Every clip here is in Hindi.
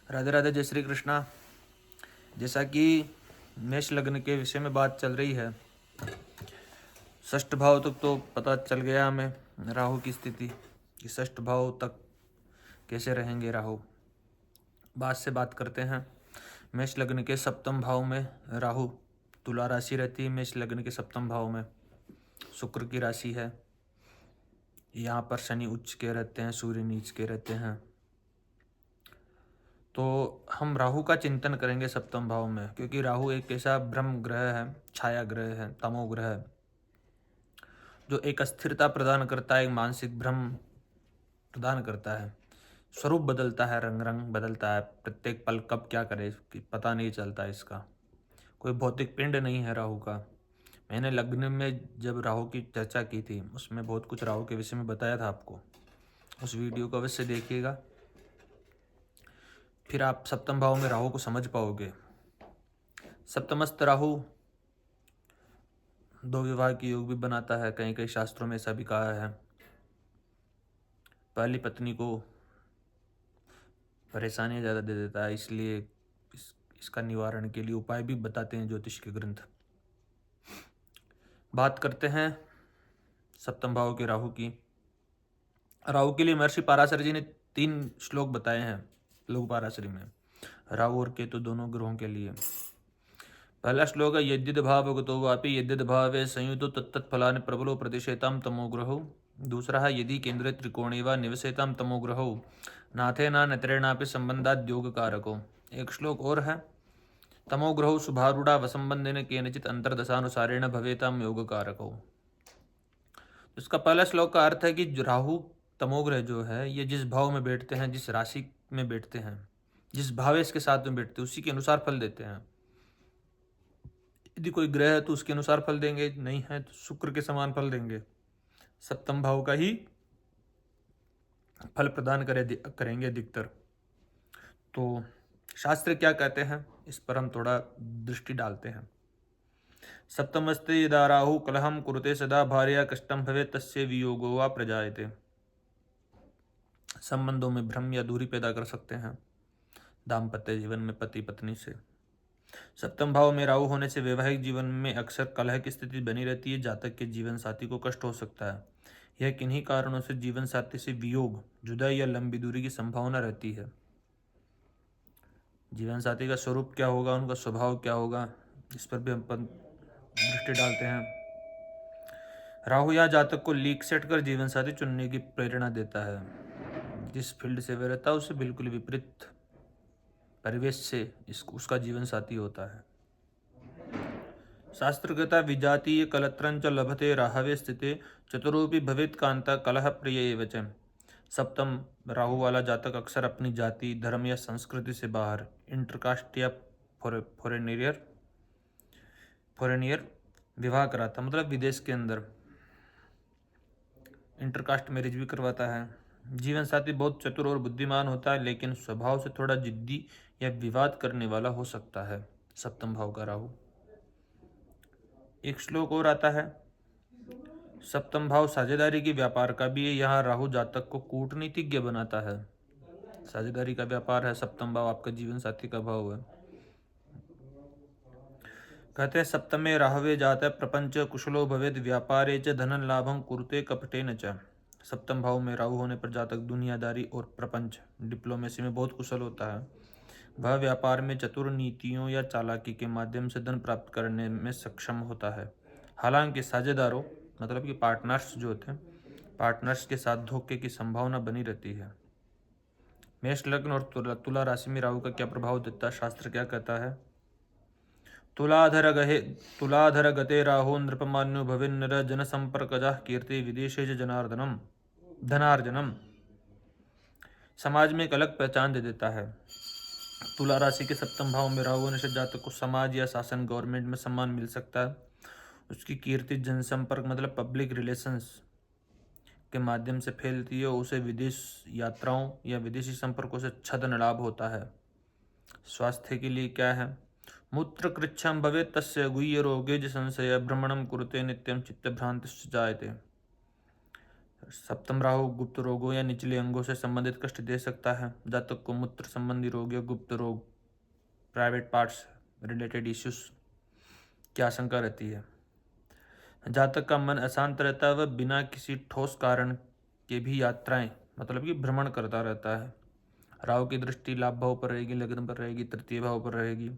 राधे राधे, जय श्री कृष्णा। जैसा कि मेष लग्न के विषय में बात चल रही है, षष्ठ भाव तक तो पता चल गया हमें राहु की स्थिति कि षष्ठ भाव तक कैसे रहेंगे राहु। बाद से बात करते हैं। मेष लग्न के सप्तम भाव में राहु, तुला राशि रहती है। मेष लग्न के सप्तम भाव में शुक्र की राशि है। यहाँ पर शनि उच्च के रहते हैं, सूर्य नीच के रहते हैं। तो हम राहु का चिंतन करेंगे सप्तम भाव में, क्योंकि राहु एक ऐसा ब्रह्म ग्रह है, छाया ग्रह है, तमो ग्रह है, जो एक अस्थिरता प्रदान करता है, एक मानसिक भ्रम प्रदान करता है। स्वरूप बदलता है, रंग रंग बदलता है, प्रत्येक पल कब क्या करे कि पता नहीं चलता। इसका कोई भौतिक पिंड नहीं है राहु का। मैंने लग्न में जब राहु की चर्चा की थी, उसमें बहुत कुछ राहु के विषय में बताया था आपको। उस वीडियो को अवश्य देखिएगा, फिर आप सप्तम भाव में राहु को समझ पाओगे। सप्तमस्त राहु दो विवाह की योग भी बनाता है। कई कई शास्त्रों में ऐसा भी कहा है। पहली पत्नी को परेशानियां ज़्यादा दे देता है, इसलिए इसका निवारण के लिए उपाय भी बताते हैं ज्योतिष के ग्रंथ। बात करते हैं सप्तम भाव के राहु की। राहु के लिए महर्षि पराशर जी ने 3 श्लोक बताए हैं लघु पराशरी में, राहु और केतु दोनों ग्रहों के लिए। पहला श्लोक है, यद्यद भावगतो वापि यद्यद भावे संयुतो तत्तत्फलानि प्रबलो प्रदिशेताम तमो ग्रहो। दूसरा है, यदि केंद्रे त्रिकोणे वा निवसेताम तमो ग्रहो नाथेना नतरेणापि संबंधाद योग कारको। एक श्लोक और है, तमो ग्रहो शुभारूढ़ा वसंबंधेन केनचित अंतर्दशानुसारेण भवेताम योग कारको। इसका पहला श्लोक का अर्थ है कि राहु तमोग्रह जो है, ये जिस भाव में बैठते हैं, जिस राशि में बैठते हैं, जिस भावेश के साथ में बैठते हैं, उसी के अनुसार फल देते हैं। यदि कोई ग्रह है तो उसके अनुसार फल देंगे, नहीं है तो शुक्र के समान फल देंगे। सप्तम भाव का ही फल प्रदान करेंगे अधिकतर। तो शास्त्र क्या कहते हैं, इस पर हम थोड़ा दृष्टि डालते हैं। सप्तमस्ते यदा राहु कलहम कुरुते सदा भार्या कष्टम भवे तस्य वियोगो वा प्रजायते। संबंधों में भ्रम या दूरी पैदा कर सकते हैं, दाम्पत्य जीवन में पति पत्नी से। सप्तम भाव में राहु होने से वैवाहिक जीवन में अक्सर कलह की स्थिति बनी रहती है। जातक के जीवन साथी को कष्ट हो सकता है। यह किन्हीं कारणों से जीवन साथी से वियोग, जुदाई या लंबी दूरी की संभावना रहती है। जीवन साथी का स्वरूप क्या होगा, उनका स्वभाव क्या होगा, इस पर भी हम दृष्टि डालते हैं। राहु या जातक को लीक सेट कर जीवन साथी चुनने की प्रेरणा देता है। जिस फील्ड से वह रहता है उससे बिल्कुल विपरीत परिवेश से उसका जीवन साथी होता है। शास्त्र कहता, विजातीय कलत्रंच लभते राहवे स्थिते चतुरोपि भवेत कांता कलह प्रिय एव च। सप्तम राहु वाला जातक अक्सर अपनी जाति, धर्म या संस्कृति से बाहर, इंटरकास्ट या फॉरेनियर विवाह कराता, मतलब विदेश के अंदर इंटरकास्ट मैरिज भी करवाता है। जीवन साथी बहुत चतुर और बुद्धिमान होता है, लेकिन स्वभाव से थोड़ा जिद्दी या विवाद करने वाला हो सकता है सप्तम भाव का राहु। एक श्लोक और आता है, सप्तम भाव साझेदारी की व्यापार का भी है। यहाँ राहु जातक को कूटनीतिज्ञ बनाता है। साझेदारी का व्यापार है, सप्तम भाव आपका जीवन साथी का भाव है। कहते हैं, सप्तमे राहवे जात प्रपंच कुशलो भवेद व्यापारे च धनन लाभम कुरुते कपटेन च। सप्तम भाव में राहु होने पर जातक दुनियादारी और प्रपंच, डिप्लोमेसी में बहुत कुशल होता है। वह व्यापार में चतुर नीतियों या चालाकी के माध्यम से धन प्राप्त करने में सक्षम होता है। हालांकि साझेदारों, मतलब कि पार्टनर्स जो होते हैं, पार्टनर्स के साथ धोखे की संभावना बनी रहती है। मेष लग्न और तुला राशि में राहु का क्या प्रभाव देता है, शास्त्र क्या कहता है। तुलाधर गते राहु नृपमान्यो भविन्नर जन संपर्कजः कीर्ति विदेशे च धनार्जनम। समाज में एक अलग पहचान दे देता है। तुला राशि के सप्तम भाव में राहु होने से जातक को समाज या शासन, गवर्नमेंट में सम्मान मिल सकता है। उसकी कीर्ति जनसंपर्क, मतलब पब्लिक रिलेशंस के माध्यम से फैलती है। उसे विदेश यात्राओं या विदेशी संपर्कों से अच्छा धन लाभ होता है। स्वास्थ्य के लिए क्या है, मूत्रकृच्छं भवेत् तस्य गुह्यरोगे च संशय भ्रमणं कुरुते नित्यं चित्तभ्रांतिश्च जायते। सप्तम राहु गुप्त रोगों या निचले अंगों से संबंधित कष्ट दे सकता है। जातक को मूत्र संबंधी रोग या गुप्त रोग, प्राइवेट पार्ट्स रिलेटेड इश्यूज की आशंका रहती है। जातक का मन अशांत रहता है, वह बिना किसी ठोस कारण के भी यात्राएं मतलब कि भ्रमण करता रहता है। राहु की दृष्टि लाभ भाव पर रहेगी, लग्न पर रहेगी, तृतीय भाव पर रहेगी।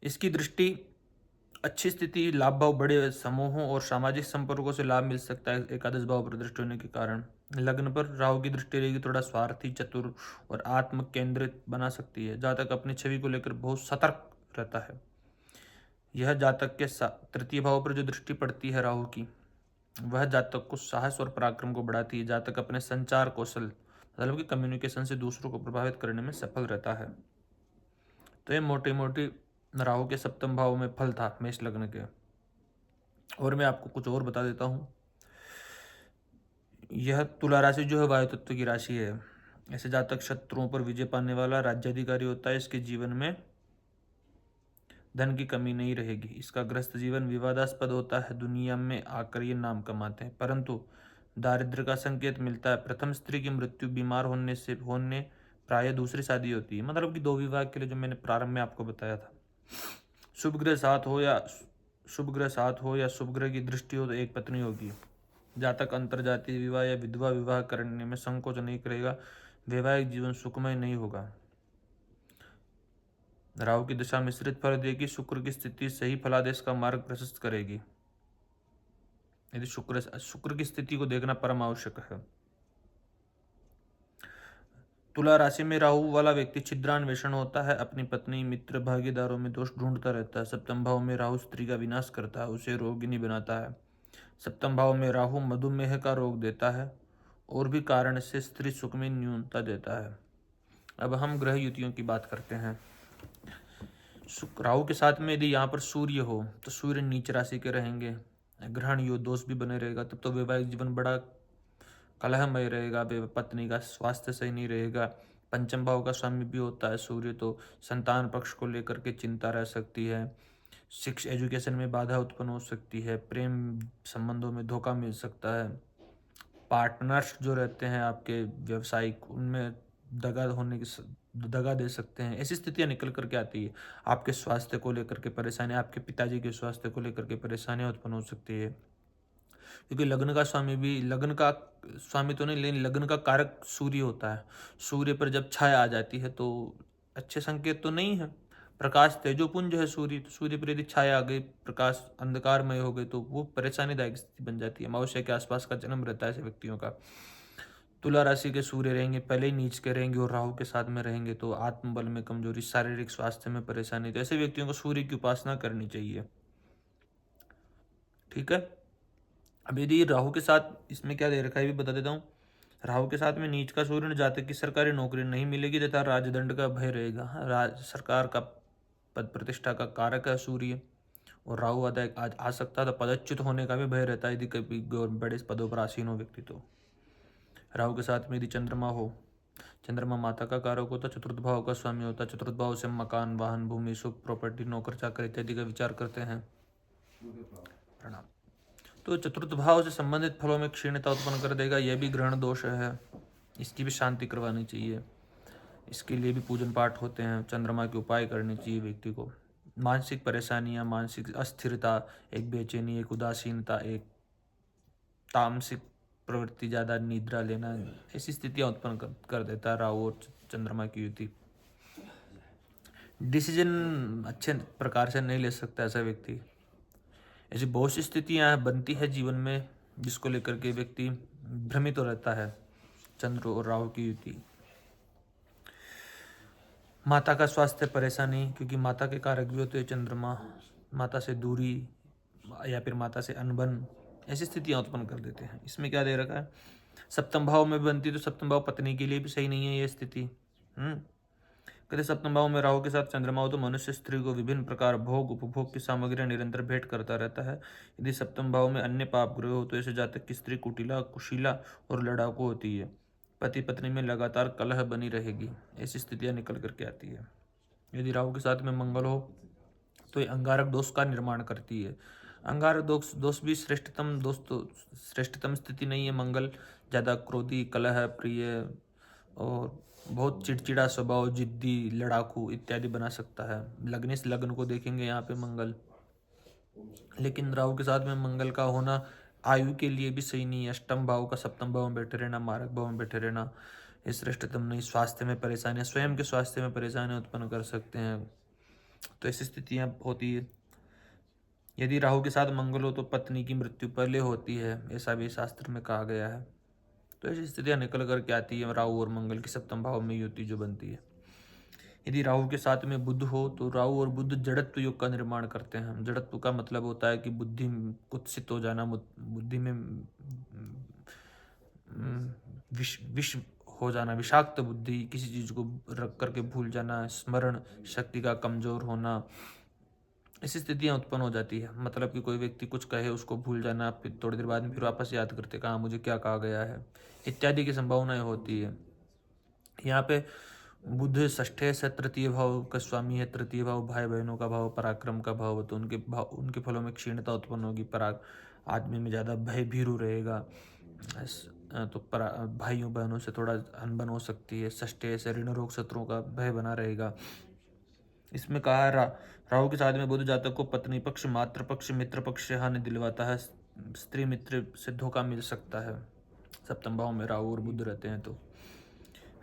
इसकी दृष्टि अच्छी स्थिति, लाभ भाव, बड़े समूहों और सामाजिक संपर्कों से लाभ मिल सकता है एकादश भाव पर दृष्टि होने के कारण। लग्न पर राहु की दृष्टि रहेगी, थोड़ा स्वार्थी, चतुर और आत्म केंद्रित बना सकती है। जातक अपनी छवि को लेकर बहुत सतर्क रहता है। यह जातक के तृतीय भाव पर जो दृष्टि पड़ती है राहु की, वह जातक को साहस और पराक्रम को बढ़ाती है। जातक अपने संचार कौशल मतलब कि कम्युनिकेशन से दूसरों को प्रभावित करने में सफल रहता है। तो ये मोटी मोटी राहु के सप्तम भाव में फल था मेष लग्न के। और मैं आपको कुछ और बता देता हूँ। यह तुला राशि जो है वायु तत्व की राशि है। ऐसे जातक शत्रुओं पर विजय पाने वाला राज्याधिकारी होता है। इसके जीवन में धन की कमी नहीं रहेगी। इसका गृहस्थ जीवन विवादास्पद होता है। दुनिया में आकर ये नाम कमाते हैं, परंतु दारिद्र्य का संकेत मिलता है। प्रथम स्त्री की मृत्यु, बीमार होने प्राय दूसरी शादी होती है। मतलब कि 2 विवाह के लिए जो मैंने प्रारंभ में आपको बताया था। शुभ ग्रह साथ हो या शुभ ग्रह की दृष्टि हो तो एक पत्नी होगी। जातक अंतरजातीय विवाह या विधवा विवाह करने में संकोच नहीं करेगा। वैवाहिक जीवन सुखमय नहीं होगा। राहु की दशा मिश्रित फल देगी। शुक्र की स्थिति सही फलादेश का मार्ग प्रशस्त करेगी। यदि शुक्र की स्थिति को देखना परम आवश्यक है। तुला राशि में राहु वाला व्यक्ति छिद्रान्वेषण होता है। अपनी पत्नी, मित्र, भागीदारों में दोष ढूंढता रहता है। सप्तम भाव में राहु स्त्री का विनाश करता है, उसे रोगिणी बनाता है। सप्तम भाव में राहु मधुमेह का रोग देता है और भी कारण से स्त्री सुख में न्यूनता देता है। अब हम ग्रह युतियों की बात करते हैं। राहु के साथ में यदि यहाँ पर सूर्य हो तो सूर्य नीच राशि के रहेंगे। ग्रहण योग दोष भी बने रहेगा, तब तो वैवाहिक जीवन बड़ा कलहमय रहेगा। पत्नी का स्वास्थ्य सही नहीं रहेगा। पंचम भाव का स्वामी भी होता है सूर्य, तो संतान पक्ष को लेकर के चिंता रह सकती है। एजुकेशन में बाधा उत्पन्न हो सकती है। प्रेम संबंधों में धोखा मिल सकता है। पार्टनर्स जो रहते हैं आपके व्यवसायिक, उनमें दगा दे सकते हैं। ऐसी स्थितियां निकल करके आती है। आपके स्वास्थ्य को लेकर के परेशानी, आपके पिताजी के स्वास्थ्य को लेकर के परेशानियां उत्पन्न हो सकती है। क्योंकि लग्न का स्वामी तो नहीं, लेकिन लग्न का कारक सूर्य होता है। सूर्य पर जब छाया आ जाती है तो अच्छे संकेत तो नहीं है। प्रकाश तेजोपुंज है सूर्य, तो सूर्य पर यदि छाया आ गई, प्रकाश अंधकारमय हो गई, तो वो परेशानीदायक स्थिति बन जाती है। अमावस्या के आसपास का जन्म रहता है ऐसे व्यक्तियों का। तुला राशि के सूर्य रहेंगे, पहले ही नीच के रहेंगे और राहु के साथ में रहेंगे, तो आत्मबल में कमजोरी, शारीरिक स्वास्थ्य में परेशानी। तो ऐसे व्यक्तियों को सूर्य की उपासना करनी चाहिए। ठीक है। अब यदि राहु के साथ, इसमें क्या दे रखा है भी बता देता हूँ। राहु के साथ में नीच का सूर्य, जातक की सरकारी नौकरी नहीं मिलेगी तथा राजदंड का भय रहेगा। सरकार का पद प्रतिष्ठा का कारक है सूर्य, और राहु आज आ सकता है, तो पदच्युत होने का भी भय रहता है यदि कभी बड़े पदों पर आसीन हो व्यक्ति। तो राहु के साथ में यदि चंद्रमा हो, चंद्रमा माता का कारक होता, चतुर्थ भाव का स्वामी होता। चतुर्थ भाव से मकान, वाहन, भूमि, सुख, प्रॉपर्टी, नौकर चाकर इत्यादि का विचार करते हैं। प्रणाम। तो चतुर्थ भाव से संबंधित फलों में क्षीणता उत्पन्न कर देगा। यह भी ग्रहण दोष है, इसकी भी शांति करवानी चाहिए। इसके लिए भी पूजन पाठ होते हैं। चंद्रमा के उपाय करने चाहिए व्यक्ति को। मानसिक परेशानियां, मानसिक अस्थिरता, एक बेचैनी, एक उदासीनता, एक तामसिक प्रवृत्ति, ज़्यादा निद्रा लेना, ऐसी स्थितियां उत्पन्न कर देता है राहु और चंद्रमा की युति। डिसीजन अच्छे प्रकार से नहीं ले सकता ऐसा व्यक्ति। ऐसी बहुत सी स्थितियाँ बनती है जीवन में जिसको लेकर के व्यक्ति भ्रमित हो रहता है। चंद्र और राहु की युति। माता का स्वास्थ्य परेशानी, क्योंकि माता के कारक भी होते हैं चंद्रमा। माता से दूरी या फिर माता से अनबन, ऐसी स्थितियाँ उत्पन्न कर देते हैं। इसमें क्या दे रखा है, सप्तम भाव में बनती, तो सप्तम भाव पत्नी के लिए भी सही नहीं है ये स्थिति। कहते सप्तम भाव में राहु के साथ चंद्रमा हो तो मनुष्य स्त्री को विभिन्न प्रकार भोग उपभोग की सामग्रियां निरंतर भेंट करता रहता है। यदि सप्तम भाव में अन्य पाप ग्रह हो तो ऐसे जातक की स्त्री कुटिला, कुशीला और लड़ाकू होती है। पति पत्नी में लगातार कलह बनी रहेगी। ऐसी स्थितियां निकल करके आती है। यदि राहु के साथ में मंगल हो तो ये अंगारक दोष का निर्माण करती है। अंगारक दोष दोष भी श्रेष्ठतम श्रेष्ठतम स्थिति नहीं है। मंगल ज़्यादा क्रोधी, कलह प्रिय और बहुत चिड़चिड़ा स्वभाव, जिद्दी, लड़ाकू इत्यादि बना सकता है। लग्निश लग्न को देखेंगे यहाँ पे मंगल, लेकिन राहु के साथ में मंगल का होना आयु के लिए भी सही नहीं है। अष्टम भाव का सप्तम भाव में बैठे रहना, मारक भाव में बैठे रहना ये श्रेष्ठतम नहीं। स्वास्थ्य में परेशानियां, स्वयं के स्वास्थ्य में परेशानियां उत्पन्न कर सकते हैं, तो ऐसी स्थितियां होती है। यदि राहु के साथ मंगल हो तो पत्नी की मृत्यु पहले होती है, ऐसा भी शास्त्र में कहा गया है। तो ऐसी स्थितियां निकल कर के आती है राहु और मंगल की सप्तम भाव में युति जो बनती है। यदि राहु के साथ में बुध हो तो राहु और बुध जड़त्व योग का निर्माण करते हैं। जड़त्व का मतलब होता है कि बुद्धि कुत्सित हो जाना, बुद्धि में विष हो जाना, विषाक्त बुद्धि, किसी चीज को रख करके भूल जाना, स्मरण शक्ति का कमजोर होना, ऐसी स्थितियां उत्पन्न हो जाती है। मतलब कि कोई व्यक्ति कुछ कहे उसको भूल जाना, फिर थोड़ी देर बाद में फिर वापस याद करते कहाँ मुझे क्या कहा गया है, इत्यादि की संभावनाएं होती है। यहाँ पे बुध षष्ठे से तृतीय भाव का स्वामी है। तृतीय भाव भाई बहनों का भाव, पराक्रम का भाव, तो उनके फलों में क्षीणता उत्पन्न होगी। आदमी में ज़्यादा भय भीरू रहेगा, तो भाइयों बहनों से थोड़ा अनबन हो सकती है। षष्ठे से ऋण रोग शत्रुओं का भय बना रहेगा। इसमें कहा है राहु के साथ में बुध जातक को पत्नी पक्ष, मातृ पक्ष, मित्र पक्ष से हानि दिलवाता है। स्त्री मित्र से धोखा मिल सकता है। सप्तम भाव में राहु और बुध रहते हैं तो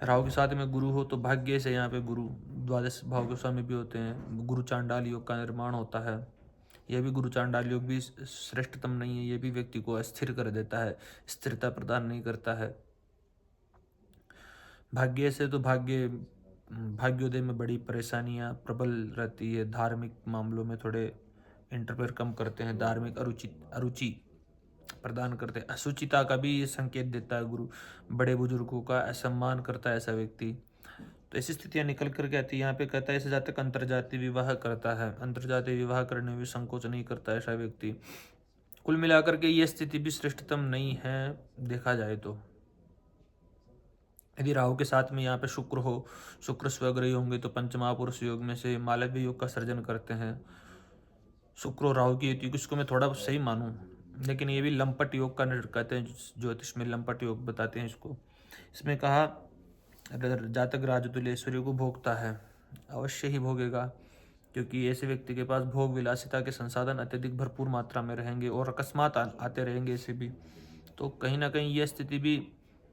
राहु के साथ में गुरु हो तो भाग्य से यहाँ पे गुरु द्वादश भाव के स्वामी भी होते हैं। गुरु चांडाल योग का निर्माण होता है। यह भी गुरु चांडाल योग भी श्रेष्ठतम नहीं है। यह भी व्यक्ति को अस्थिर कर देता है, स्थिरता प्रदान नहीं करता है। भाग्य से तो भाग्योदय में बड़ी परेशानियां प्रबल रहती है। धार्मिक मामलों में थोड़े इंटरफेयर कम करते हैं। धार्मिक अरुचि प्रदान करते हैं। असुचिता का भी ये संकेत देता है गुरु। बड़े बुजुर्गों का असम्मान करता है ऐसा व्यक्ति। तो ऐसी स्थितियां निकल करके आती है। यहाँ पे कहता है ऐसे जातक अंतर्जातीय विवाह करता है। अंतर्जातीय विवाह करने में भी संकोच नहीं करता ऐसा व्यक्ति। कुल मिलाकर के ये स्थिति भी श्रेष्ठतम नहीं है देखा जाए तो। यदि राहु के साथ में यहाँ पे शुक्र हो, शुक्र स्वग्रही होंगे तो पंचमहापुरुष योग में से मालव्य योग का सर्जन करते हैं। शुक्र और राहु की युति, इसको मैं थोड़ा सही मानूं, लेकिन ये भी लंपट योग का कहते हैं ज्योतिष में, लंपट योग बताते हैं इसको। इसमें कहा जातक राजतुल्य ऐश्वर्य को भोगता है, अवश्य ही भोगेगा, क्योंकि ऐसे व्यक्ति के पास भोग विलासिता के संसाधन अत्यधिक भरपूर मात्रा में रहेंगे और अकस्मात आते रहेंगे ऐसे भी। तो कहीं ना कहीं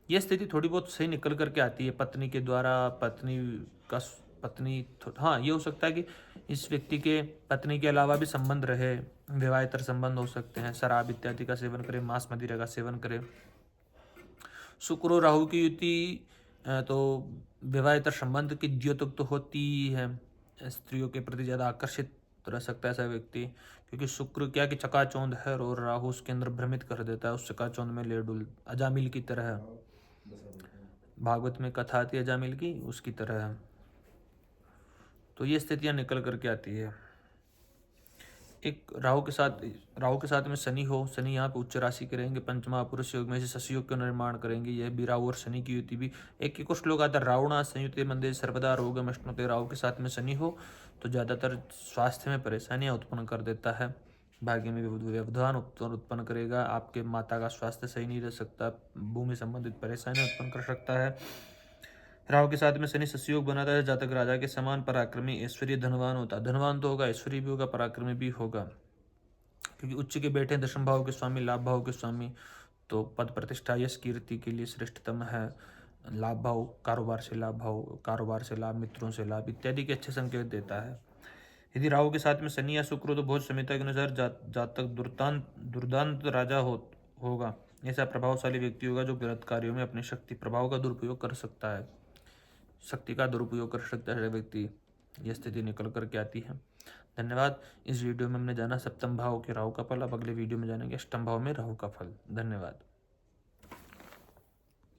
यह स्थिति थोड़ी बहुत सही निकल करके आती है। पत्नी के द्वारा हाँ, ये हो सकता है कि इस व्यक्ति के पत्नी के अलावा भी संबंध रहे, विवाहेतर संबंध हो सकते हैं। शराब इत्यादि का सेवन करे, मांस मदिरा का सेवन करे। शुक्र और राहु की युति तो विवाहेतर संबंध की द्योतक तो होती ही है। स्त्रियों के प्रति ज़्यादा आकर्षित रह सकता है ऐसा व्यक्ति, क्योंकि शुक्र क्या कि चकाचौंध है और राहु उसके अंदर भ्रमित कर देता है। उस चकाचौंध में ले डुल, अजामिल की तरह है। भागवत में कथा आती है अजामिल की, उसकी तरह है। तो ये स्थितियां निकल करके आती है। एक राहु के साथ में शनि हो, शनि यहाँ पे उच्च राशि के रहेंगे। पंचमहापुरुष योग में से शशि योग का निर्माण करेंगे। यह भी राहु और शनि की युति भी एक श्लोक आता है, रावणा संयुते मंदिर सर्वदा रोगम अश्नुते। राहु के साथ में शनि हो तो ज़्यादातर स्वास्थ्य में परेशानियां उत्पन्न कर देता है। भाग्य में व्यवधान उत्पन्न करेगा। आपके माता का स्वास्थ्य सही नहीं रह सकता, भूमि संबंधित परेशानियां उत्पन्न कर सकता है। राहु के साथ में शनि शशि योग बनाता है। जातक राजा के समान पराक्रमी, ऐश्वर्य, धनवान होता है। धनवान तो होगा, ऐश्वर्य भी होगा, पराक्रमी भी होगा, क्योंकि उच्च के बैठे दशम भाव के स्वामी, लाभ भाव के स्वामी, तो पद प्रतिष्ठा यश कीर्ति के लिए श्रेष्ठतम है। लाभ भाव, कारोबार से लाभ, मित्रों से लाभ इत्यादि के अच्छे संकेत देता है। यदि राहु के साथ में शनि या शुक्र हो तो बहुत संहिता के अनुसार जातक दुर्दांत राजा होगा। ऐसा प्रभावशाली व्यक्ति होगा जो गलत कार्यों में अपनी शक्ति प्रभाव का दुरुपयोग कर सकता है। शक्ति का दुरुपयोग कर सकता है व्यक्ति, यह स्थिति निकल करके आती है। धन्यवाद। इस वीडियो में हमने जाना सप्तम भाव के राहु का फल। अब अगले वीडियो में जानेंगे अष्टम भाव में राहु का फल। धन्यवाद।